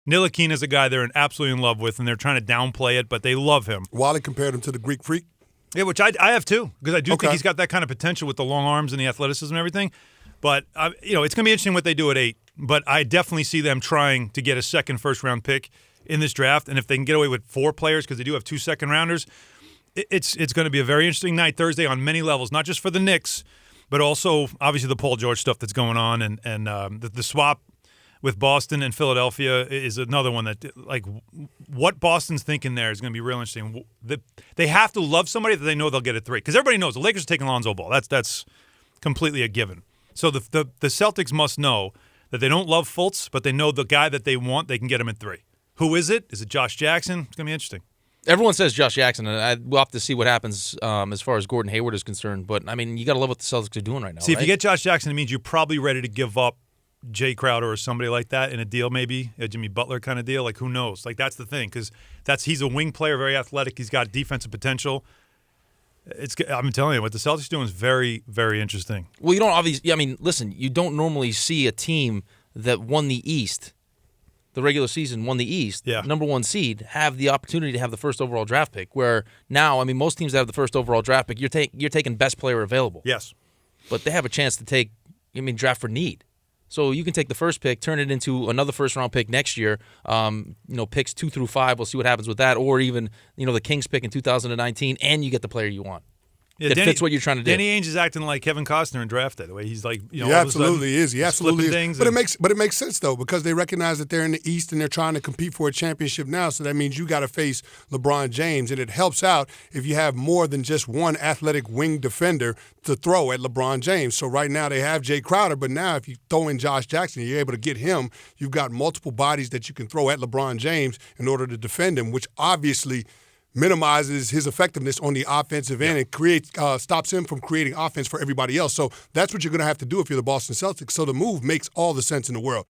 Ntilikina is a guy they're absolutely in love with, and they're trying to downplay it, but they love him. Wally compared him to the Greek Freak. Yeah, which I have too, because I do think he's got that kind of potential with the long arms and the athleticism and everything. But it's going to be interesting what they do at 8. But I definitely see them trying to get a second first-round pick in this draft, and if they can get away with 4 players, because they do have 2 second-rounders, it's going to be a very interesting night Thursday on many levels, not just for the Knicks, but also obviously the Paul George stuff that's going on, and the swap with Boston and Philadelphia is another one that, like, what Boston's thinking there is going to be real interesting. They have to love somebody that they know they'll get at 3, because everybody knows the Lakers are taking Lonzo Ball. That's completely a given. So the Celtics must know that they don't love Fultz, but they know the guy that they want, they can get him at 3. Who is it? Is it Josh Jackson? It's going to be interesting. Everyone says Josh Jackson, and we'll have to see what happens as far as Gordon Hayward is concerned. But, I mean, you got to love what the Celtics are doing right now. See, if you get Josh Jackson, it means you're probably ready to give up Jay Crowder or somebody like that in a deal, maybe a Jimmy Butler kind of deal. Like, who knows? Like, that's the thing, because he's a wing player, very athletic. He's got defensive potential. I'm telling you, what the Celtics are doing is very, very interesting. Well, you don't obviously. I mean, listen, you don't normally see a team that won the East, the regular season won the East, number 1 seed, have the opportunity to have the first overall draft pick. Where now, I mean, most teams that have the first overall draft pick, you're taking best player available. Yes, but they have a chance to take. I mean, draft for need. So you can take the first pick, turn it into another first-round pick next year. Picks 2 through 5. We'll see what happens with that, or even the Kings pick in 2019, and you get the player you want. Yeah, fits what you're trying to do. Danny Ainge is acting like Kevin Costner in Draft Day. The way he's like, he absolutely is. He absolutely is. But it makes sense though, because they recognize that they're in the East and they're trying to compete for a championship now. So that means you got to face LeBron James, and it helps out if you have more than just one athletic wing defender to throw at LeBron James. So right now they have Jay Crowder, but now if you throw in Josh Jackson, you're able to get him. You've got multiple bodies that you can throw at LeBron James in order to defend him, which obviously minimizes his effectiveness on the offensive end and stops him from creating offense for everybody else. So that's what you're going to have to do if you're the Boston Celtics. So the move makes all the sense in the world.